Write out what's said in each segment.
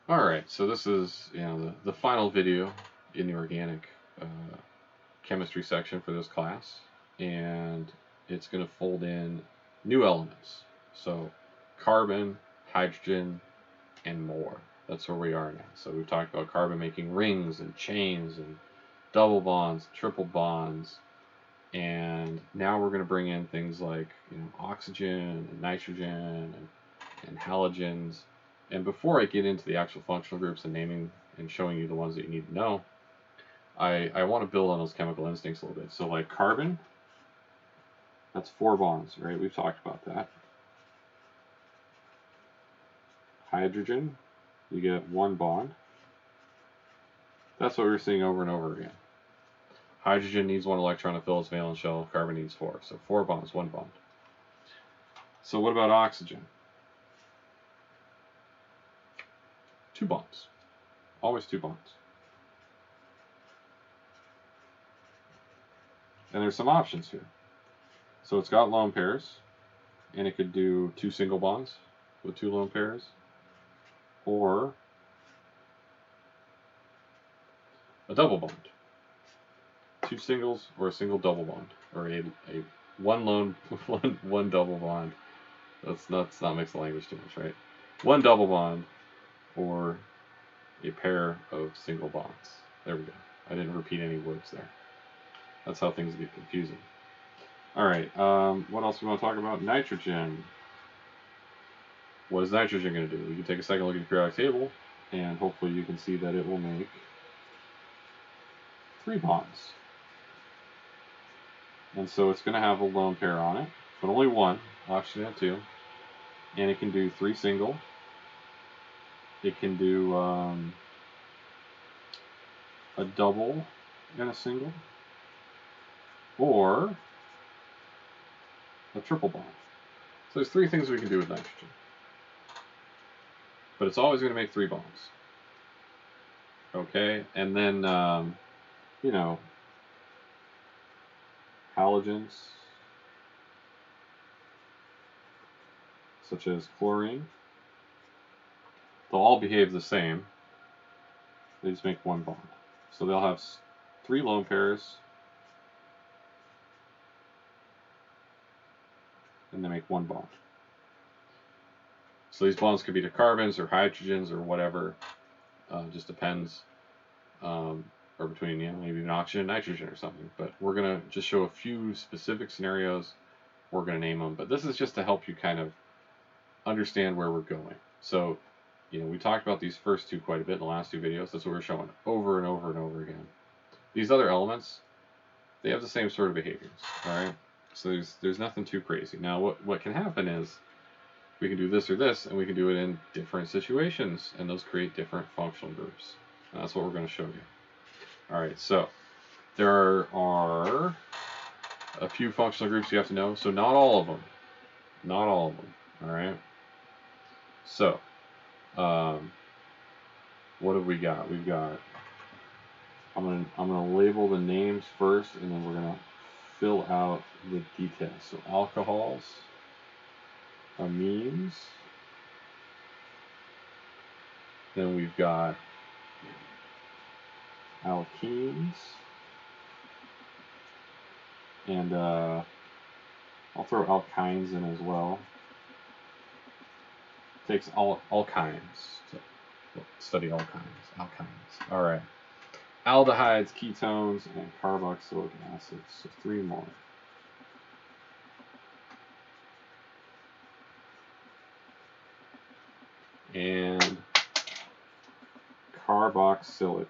Alright, so this is the final video in the organic chemistry section for this class, and it's going to fold in new elements. So carbon, hydrogen, and more. That's where we are now. So we've talked about carbon making rings and chains and double bonds, triple bonds, and now we're going to bring in things like oxygen and nitrogen and halogens. And before I get into the actual functional groups and naming and showing you the ones that you need to know, I want to build on those chemical instincts a little bit. So like carbon, that's 4 bonds, right? We've talked about that. Hydrogen, you get 1 bond. That's what we're seeing over and over again. Hydrogen needs 1 electron to fill its valence shell. Carbon needs 4. So 4 bonds, 1 bond. So what about oxygen? 2 bonds. Always 2 bonds. And there's some options here. So it's got lone pairs, and it could do 2 single bonds with 2 lone pairs, or a double bond. 2 singles or a single double bond, or a 1 lone, one double bond. Let's not mix the language too much, right? 1 double bond, or a pair of single bonds. There we go. I didn't repeat any words there. That's how things get confusing. Alright, what else do we want to talk about? Nitrogen. What is nitrogen going to do? We can take a second look at the periodic table, and hopefully you can see that it will make 3 bonds. And so it's going to have a lone pair on it, but only 1. Oxygen have 2. And it can do 3 single. It can do a double and a single, or a triple bond. So there's 3 things we can do with nitrogen. But it's always going to make 3 bonds. Okay, and then, halogens, such as chlorine, they'll all behave the same. They just make 1 bond. So they'll have 3 lone pairs, and they make 1 bond. So these bonds could be to carbons or hydrogens or whatever. Just depends. Or between maybe an oxygen and nitrogen or something. But we're going to just show a few specific scenarios. We're going to name them. But this is just to help you kind of understand where we're going. So, we talked about these first 2 quite a bit in the last 2 videos. That's what we're showing over and over and over again. These other elements, they have the same sort of behaviors. All right. So there's nothing too crazy. Now, what can happen is we can do this or this, and we can do it in different situations, and those create different functional groups. And that's what we're going to show you. All right, so there are a few functional groups you have to know. So not all of them. Not all of them. All right. So, what have we got? We've got. I'm gonna label the names first, and then we're gonna fill out the details. So alcohols, amines. Then we've got alkenes, and I'll throw alkynes in as well. It takes alkynes to study alkynes. All right. Aldehydes, ketones, and carboxylic acids. So 3 more. And carboxylic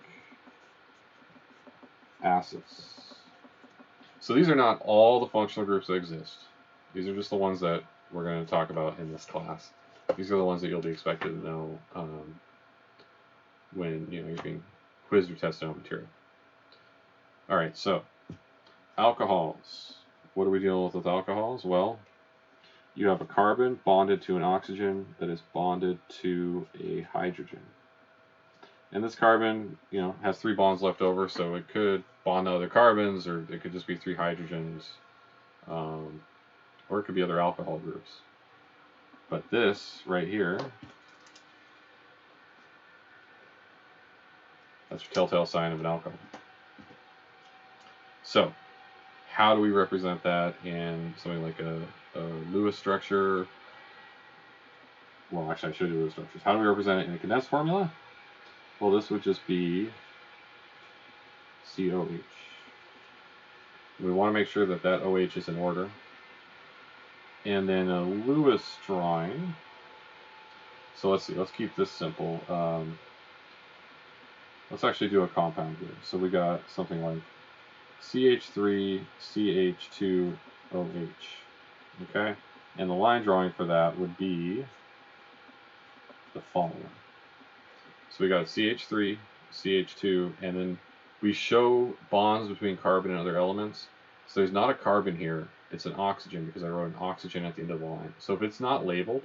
acids. So these are not all the functional groups that exist. These are just the ones that we're going to talk about in this class. These are the ones that you'll be expected to know when you're being quizzed or tested on material. All right, so alcohols. What are we dealing with alcohols? Well, you have a carbon bonded to an oxygen that is bonded to a hydrogen. And this carbon, has 3 bonds left over, so it could bond to other carbons, or it could just be 3 hydrogens, or it could be other alcohol groups. But this right here That's your telltale sign of an alcohol. So, how do we represent that in something like a Lewis structure? Well, actually, I showed you Lewis structures. How do we represent it in a condensed formula? Well, this would just be COH. We want to make sure that that OH is in order. And then a Lewis drawing. So let's see, let's keep this simple. Let's actually do a compound here. So we got something like CH3, CH2, OH. Okay? And the line drawing for that would be the following. So we got CH3, CH2, and then we show bonds between carbon and other elements. So there's not a carbon here, it's an oxygen because I wrote an oxygen at the end of the line. So if it's not labeled,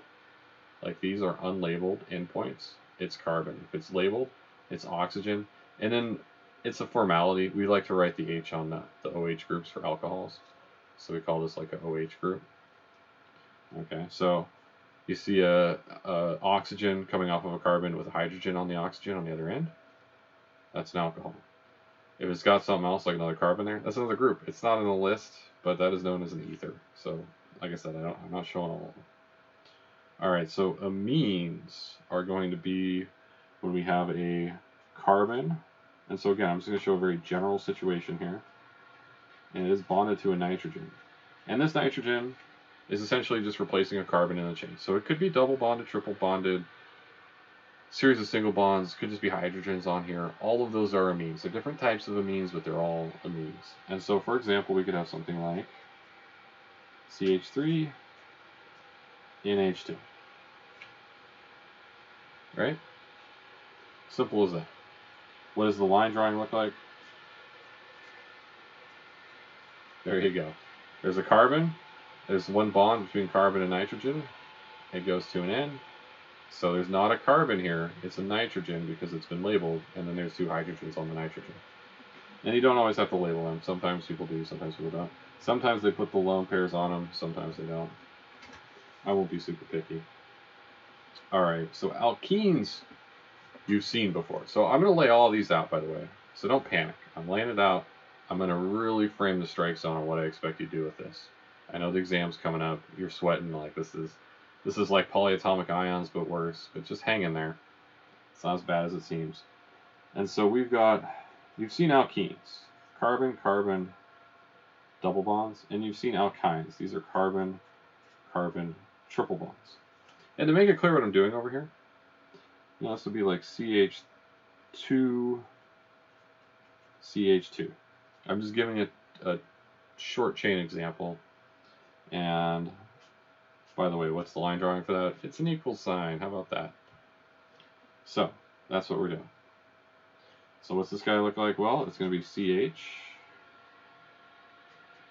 like these are unlabeled endpoints, it's carbon. If it's labeled, it's oxygen. And then it's a formality. We like to write the H on the OH groups for alcohols. So we call this like an OH group. Okay, so you see a oxygen coming off of a carbon with a hydrogen on the oxygen on the other end. That's an alcohol. If it's got something else like another carbon there, that's another group. It's not in the list, but that is known as an ether. So, like I said, I'm not showing all of them. All right, so amines are going to be when we have a carbon. And so again, I'm just going to show a very general situation here. And it is bonded to a nitrogen. And this nitrogen is essentially just replacing a carbon in the chain. So it could be double bonded, triple bonded, series of single bonds, could just be hydrogens on here. All of those are amines. They're different types of amines, but they're all amines. And so, for example, we could have something like CH3, NH2. Right? Simple as that. What does the line drawing look like? There you go. There's a carbon. There's one bond between carbon and nitrogen. It goes to an N. So there's not a carbon here. It's a nitrogen because it's been labeled. And then there's two hydrogens on the nitrogen. And you don't always have to label them. Sometimes people do, sometimes people don't. Sometimes they put the lone pairs on them. Sometimes they don't. I won't be super picky. All right, so alkenes you've seen before. So I'm going to lay all these out, by the way. So don't panic. I'm laying it out. I'm going to really frame the strike zone on what I expect you to do with this. I know the exam's coming up. You're sweating like this is like polyatomic ions, but worse. But just hang in there. It's not as bad as it seems. And so you've seen alkenes. Carbon, carbon, double bonds. And you've seen alkynes. These are carbon, carbon, triple bonds. And to make it clear what I'm doing over here, this would be like CH2, CH2. I'm just giving it a short chain example. And by the way, what's the line drawing for that? It's an equal sign. How about that? So that's what we're doing. So what's this guy look like? Well, it's going to be CH,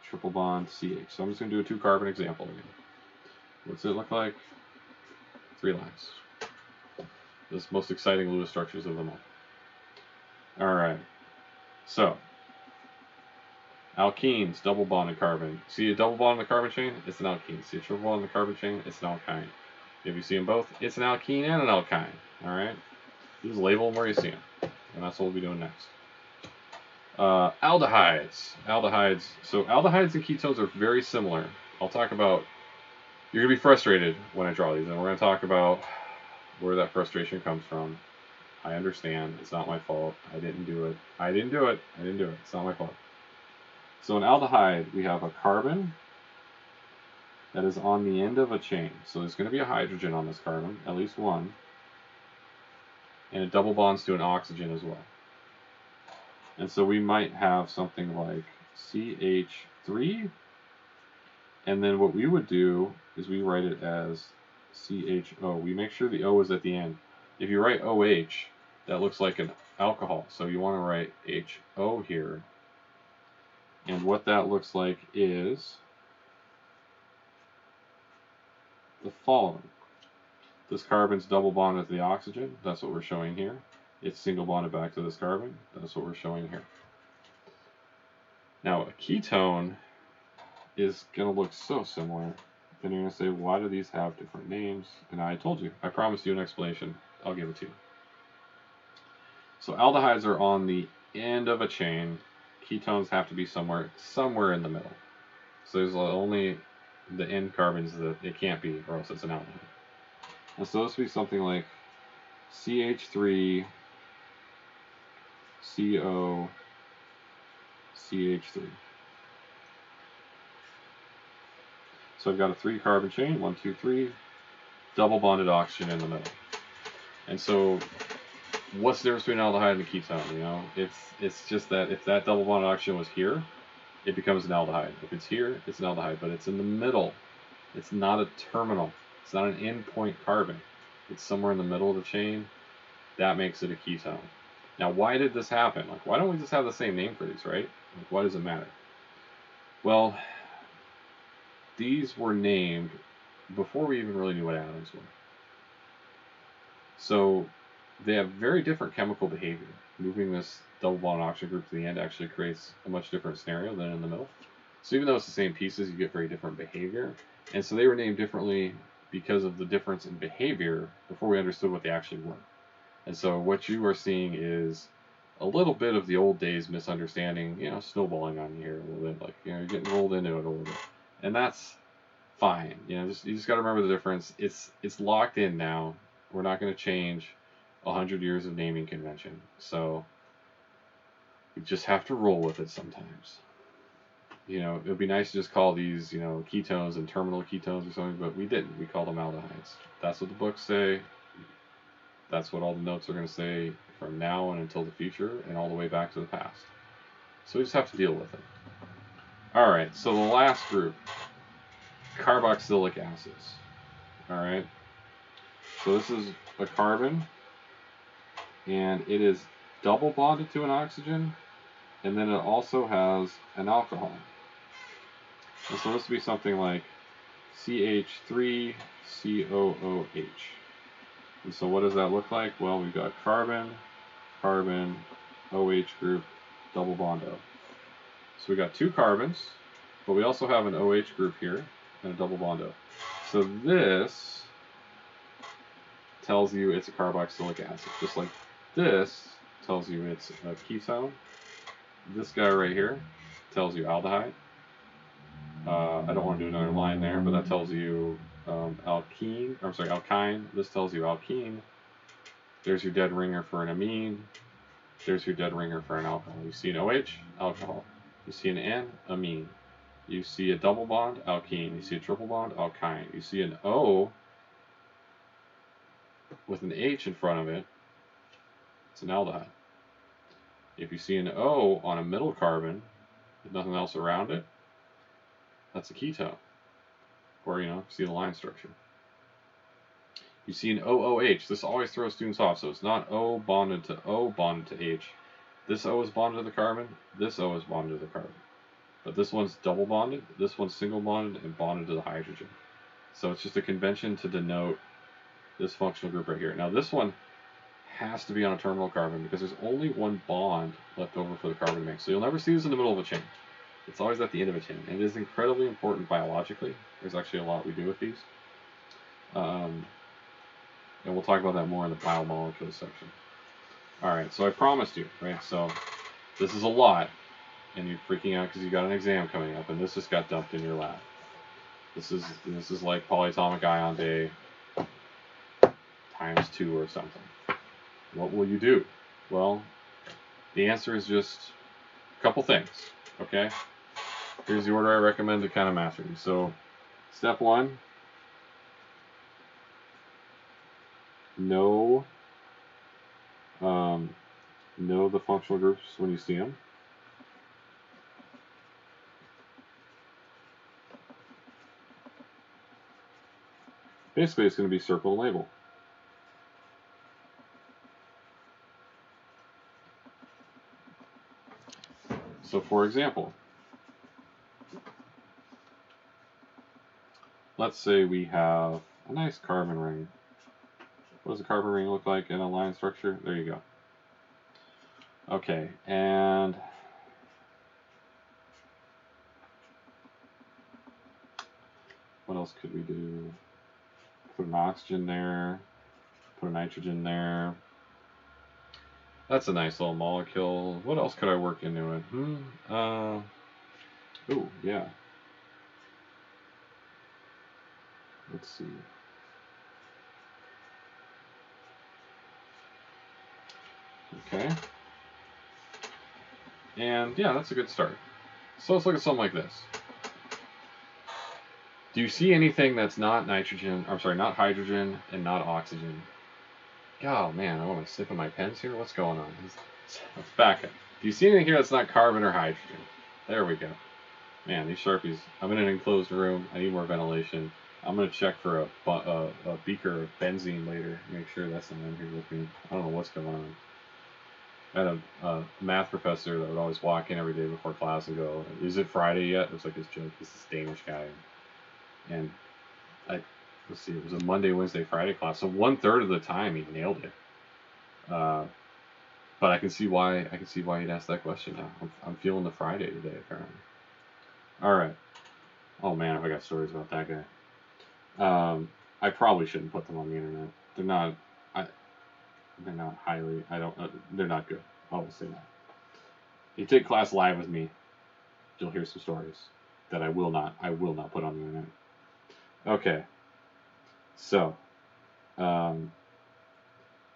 triple bond, CH. So I'm just going to do a 2 carbon example again. What's it look like? 3 lines. This most exciting Lewis structures of them all. Alright. So, alkenes, double bonded carbon. See a double bond in the carbon chain? It's an alkene. See a triple bond in the carbon chain? It's an alkyne. If you see them both, it's an alkene and an alkyne. Alright? You just label them where you see them. And that's what we'll be doing next. Aldehydes. Aldehydes. So aldehydes and ketones are very similar. I'll talk about... You're going to be frustrated when I draw these, and we're going to talk about where that frustration comes from. I understand. It's not my fault. I didn't do it. It's not my fault. So in aldehyde, we have a carbon that is on the end of a chain. So there's going to be a hydrogen on this carbon, at least one. And it double bonds to an oxygen as well. And so we might have something like CH3. And then what we would do is we write it as CHO. We make sure the O is at the end. If you write OH, that looks like an alcohol. So you want to write HO here. And what that looks like is the following. This carbon's double bonded to the oxygen. That's what we're showing here. It's single bonded back to this carbon. That's what we're showing here. Now, a ketone is going to look so similar. Then you're going to say, why do these have different names? And I told you. I promised you an explanation. I'll give it to you. So aldehydes are on the end of a chain. Ketones have to be somewhere in the middle. So there's only the end carbons that it can't be, or else it's an aldehyde. And so this would be something like CH3, CO, CH3. So I've got a 3-carbon chain, 1, 2, 3, double bonded oxygen in the middle. And so what's the difference between an aldehyde and a ketone? You know, it's just that if that double bonded oxygen was here, it becomes an aldehyde. If it's here, it's an aldehyde, but it's in the middle. It's not a terminal. It's not an endpoint carbon. It's somewhere in the middle of the chain. That makes it a ketone. Now, why did this happen? Like, why don't we just have the same name for these, right? Like, why does it matter? Well, these were named before we even really knew what atoms were. So they have very different chemical behavior. Moving this double bond oxygen group to the end actually creates a much different scenario than in the middle. So even though it's the same pieces, you get very different behavior. And so they were named differently because of the difference in behavior before we understood what they actually were. And so what you are seeing is a little bit of the old days misunderstanding, you know, snowballing on you here a little bit, like, you know, you're getting rolled into it a little bit. And that's fine. You know, you just got to remember the difference. It's locked in now. We're not going to change 100 years of naming convention. So you just have to roll with it sometimes. You know, it would be nice to just call these, you know, ketones and terminal ketones or something, but we didn't. We called them aldehydes. That's what the books say. That's what all the notes are going to say from now and until the future and all the way back to the past. So we just have to deal with it. All right, so the last group, carboxylic acids. All right, so this is a carbon, and it is double bonded to an oxygen, and then it also has an alcohol. And so this would be something like CH3COOH. And so what does that look like? Well, we've got carbon, carbon, OH group, double bond O. So we got 2 carbons, but we also have an OH group here and a double bond O. So this tells you it's a carboxylic acid, just like this tells you it's a ketone. This guy right here tells you aldehyde. I don't want to do another line there, but that tells you alkyne. This tells you alkene. There's your dead ringer for an amine. There's your dead ringer for an alcohol. You see an OH, alcohol. You see an N, amine. You see a double bond, alkene. You see a triple bond, alkyne. You see an O with an H in front of it, it's an aldehyde. If you see an O on a middle carbon with nothing else around it, that's a ketone. Or, you know, see the line structure. You see an OOH. This always throws students off. So it's not O bonded to H. This O is bonded to the carbon. This O is bonded to the carbon. But this one's double bonded. This one's single bonded and bonded to the hydrogen. So it's just a convention to denote this functional group right here. Now this one has to be on a terminal carbon because there's only one bond left over for the carbon to make. So you'll never see this in the middle of a chain. It's always at the end of a chain. And it is incredibly important biologically. There's actually a lot we do with these. And we'll talk about that more in the biomolecules section. All right, so I promised you, right? So this is a lot, and you're freaking out because you got an exam coming up, and this just got dumped in your lap. This is like polyatomic ion day times 2 or something. What will you do? Well, the answer is just a couple things, okay? Here's the order I recommend to kind of master these. So, step 1, know the functional groups when you see them. Basically, it's going to be circle and label. So, for example, let's say we have a nice carbon ring. What does a carbon ring look like in a line structure? There you go. Okay, and what else could we do? Put an oxygen there, put a nitrogen there. That's a nice little molecule. What else could I work into it? Oh, yeah. Let's see. Okay. And yeah, that's a good start. So let's look at something like this. Do you see anything that's not nitrogen, I'm sorry, not hydrogen and not oxygen? Oh man, I want to sip in my pens here. What's going on? Let's back up. Do you see anything here that's not carbon or hydrogen? There we go. Man, these Sharpies. I'm in an enclosed room. I need more ventilation. I'm going to check for a beaker of benzene later. Make sure that's not in here with me. I don't know what's going on. I had a math professor that would always walk in every day before class and go, "Is it Friday yet?" It was like his joke. He's this Danish guy. And let's see, it was a Monday, Wednesday, Friday class. So 1/3 of the time he nailed it. But I can see why he'd ask that question now. I'm feeling the Friday today, apparently. All right. Oh man, have I got stories about that guy. I probably shouldn't put them on the internet. They're not. They're not highly. I don't. They're not good. I will say that. If you take class live with me, you'll hear some stories that I will not put on the internet. Okay. So,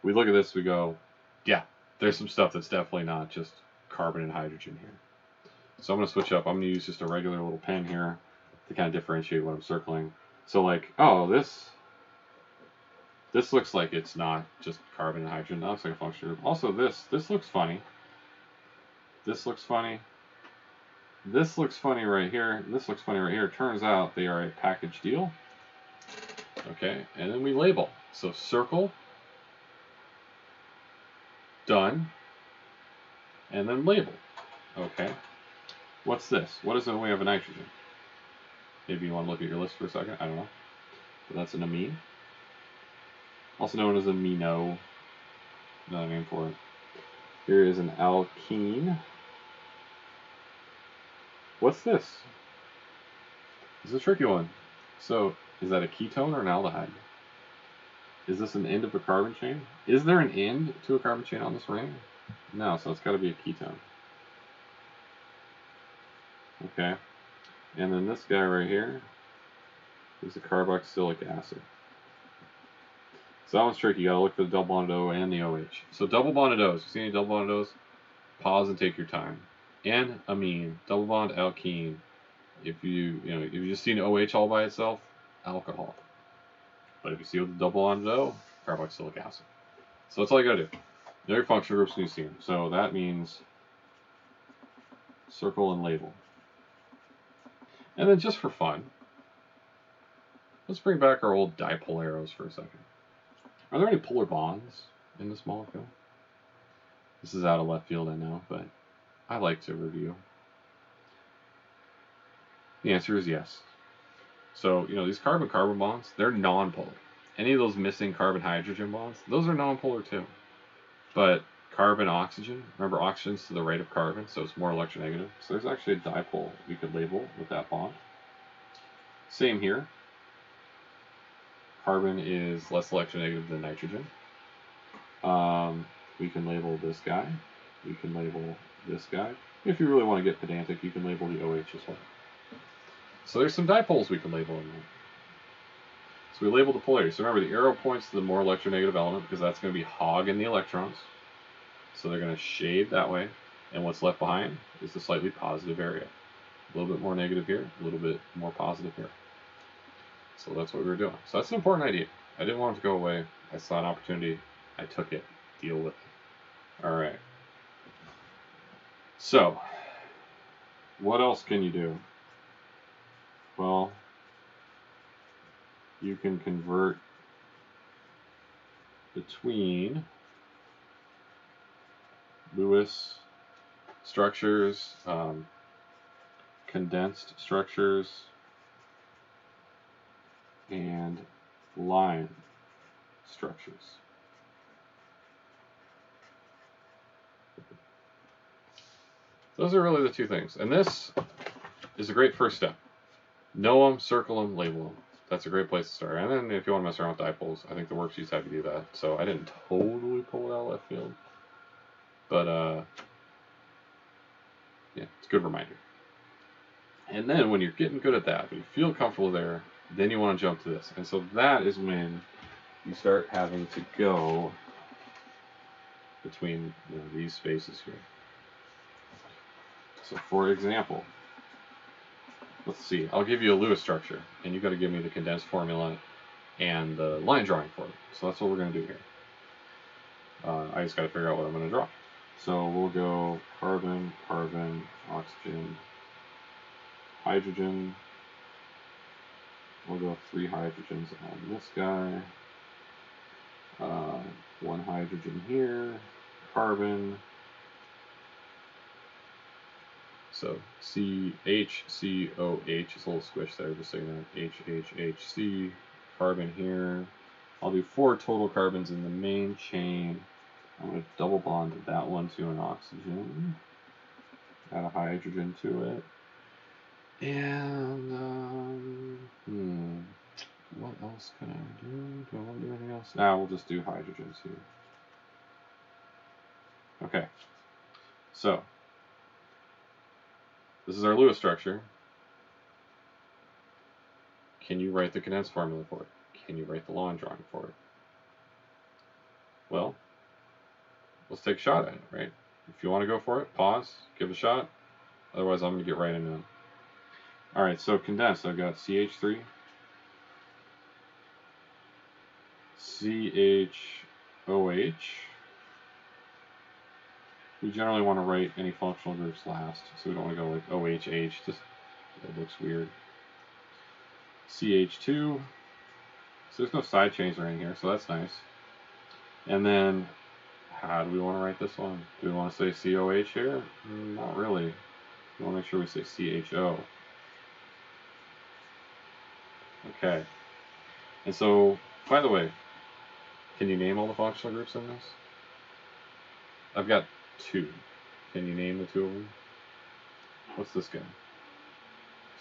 we look at this. We go, yeah. There's some stuff that's definitely not just carbon and hydrogen here. So I'm going to switch up. I'm going to use just a regular little pen here to kind of differentiate what I'm circling. So like, oh, this looks like it's not just carbon and hydrogen. That looks like a functional group. Also, this looks funny. This looks funny. This looks funny right here. This looks funny right here. Turns out they are a package deal. Okay, and then we label. So circle, done, and then label. Okay. What's this? What is it when we have a nitrogen? Maybe you want to look at your list for a second. I don't know. But that's an amine. Also known as amino. Another name for it. Here is an alkene. What's this? This is a tricky one. So, is that a ketone or an aldehyde? Is this an end of a carbon chain? Is there an end to a carbon chain on this ring? No, so it's got to be a ketone. Okay. And then this guy right here is a carboxylic acid. So that one's tricky. You gotta look for the double bonded O and the OH. So double bonded O's. You see any double bonded O's? Pause and take your time. N amine, double bond alkene. If you just see an OH all by itself, alcohol. But if you see with the double bonded O, carboxylic acid. So that's all you gotta do. Know your functional groups when you see them. So that means circle and label. And then just for fun, let's bring back our old dipole arrows for a second. Are there any polar bonds in this molecule? This is out of left field, I know, but I like to review. The answer is yes. So, these carbon-carbon bonds, they're nonpolar. Any of those missing carbon-hydrogen bonds, those are nonpolar too. But carbon-oxygen, remember oxygen's to the right of carbon, so it's more electronegative. So there's actually a dipole we could label with that bond. Same here. Carbon is less electronegative than nitrogen. We can label this guy. We can label this guy. If you really want to get pedantic, you can label the OH as well. So there's some dipoles we can label in there. So we label the polarity. So remember, the arrow points to the more electronegative element because that's going to be hogging the electrons. So they're going to shade that way. And what's left behind is the slightly positive area. A little bit more negative here, a little bit more positive here. So that's what we were doing. So that's an important idea. I didn't want it to go away. I saw an opportunity. I took it. Deal with it. All right. So, what else can you do? Well, you can convert between Lewis structures, condensed structures, and line structures. Those are really the two things. And this is a great first step. Know them, circle them, label them. That's a great place to start. And then if you want to mess around with dipoles, I think the worksheets have you do that. So I didn't totally pull it out of left field. But yeah, it's a good reminder. And then when you're getting good at that, when you feel comfortable there, then you want to jump to this. And so that is when you start having to go between these spaces here. So for example, let's see, I'll give you a Lewis structure, and you've got to give me the condensed formula and the line drawing for it. So that's what we're going to do here. I just got to figure out what I'm going to draw. So we'll go carbon, carbon, oxygen, hydrogen. We'll go 3 hydrogens on this guy. 1 hydrogen here, carbon. So CHCOH is a little squish there, just so you know. HHHC, carbon here. I'll do 4 total carbons in the main chain. I'm going to double bond that one to an oxygen. Add a hydrogen to it. And, what else can I do? Do I want to do anything else? Nah, we'll just do hydrogens here. Okay. So, this is our Lewis structure. Can you write the condensed formula for it? Can you write the line drawing for it? Well, let's take a shot at it, right? If you want to go for it, pause, give it a shot. Otherwise, I'm going to get right into it. Alright, so condensed, I've got CH3, CHOH. We generally want to write any functional groups last, so we don't want to go like OHH, just it looks weird. CH2, so there's no side chains or anything here, so that's nice. And then, how do we want to write this one? Do we want to say COH here? Not really. We want to make sure we say CHO. Okay. And so, by the way, can you name all the functional groups in this? I've got 2. Can you name the 2 of them? What's this guy?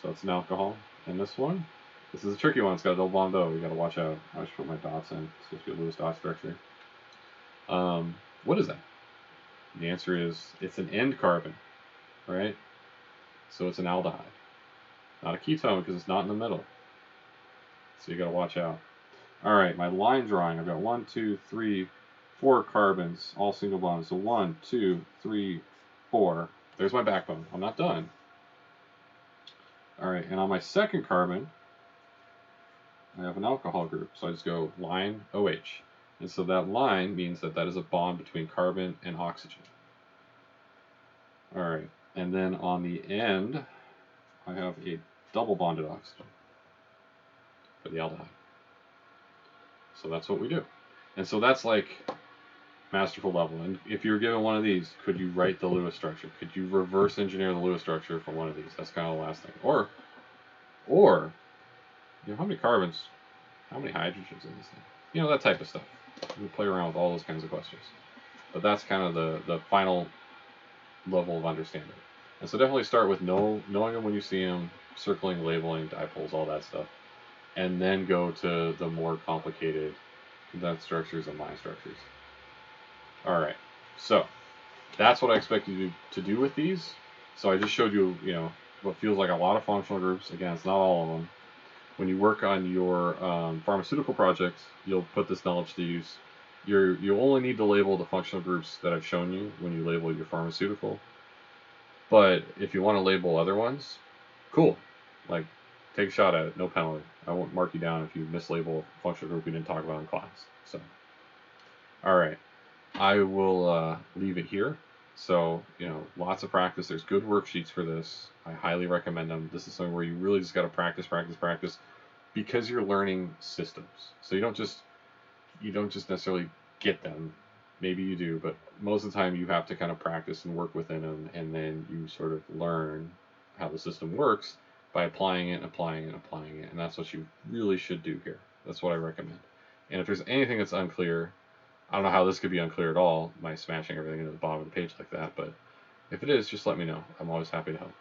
So it's an alcohol. And this one? This is a tricky one. It's got a double bond O. You got to watch out. I should put my dots in. It's supposed to be a Lewis dot structure. What is that? The answer is it's an end carbon, right? So it's an aldehyde. Not a ketone because it's not in the middle. So you got to watch out. All right, my line drawing. I've got 1, 2, 3, 4 carbons, all single bonds. So 1, 2, 3, 4. There's my backbone. I'm not done. All right, and on my second carbon, I have an alcohol group. So I just go line OH. And so that line means that that is a bond between carbon and oxygen. All right, and then on the end, I have a double bonded oxygen for the aldehyde. So that's what we do. And so that's like masterful level. And if you're given one of these, could you write the Lewis structure? Could you reverse engineer the Lewis structure from one of these? That's kind of the last thing. Or how many carbons, how many hydrogens in this thing? That type of stuff. You play around with all those kinds of questions. But that's kind of the final level of understanding. And so definitely start with knowing them when you see them, circling, labeling, dipoles, all that stuff. And then go to the more complicated condensed structures and line structures. All right, so that's what I expect you to do with these. So I just showed you, what feels like a lot of functional groups. Again, it's not all of them. When you work on your pharmaceutical projects, you'll put this knowledge to use. You only need to label the functional groups that I've shown you when you label your pharmaceutical. But if you want to label other ones, cool. Like, take a shot at it, no penalty. I won't mark you down if you mislabel a functional group we didn't talk about in class. So, all right. I will leave it here. So, lots of practice. There's good worksheets for this. I highly recommend them. This is something where you really just got to practice, because you're learning systems. So you don't just necessarily get them. Maybe you do, but most of the time you have to kind of practice and work within them, and then you sort of learn how the system works by applying it, and that's what you really should do here. That's what I recommend. And if there's anything that's unclear, I don't know how this could be unclear at all by smashing everything into the bottom of the page like that, but if it is, just let me know. I'm always happy to help.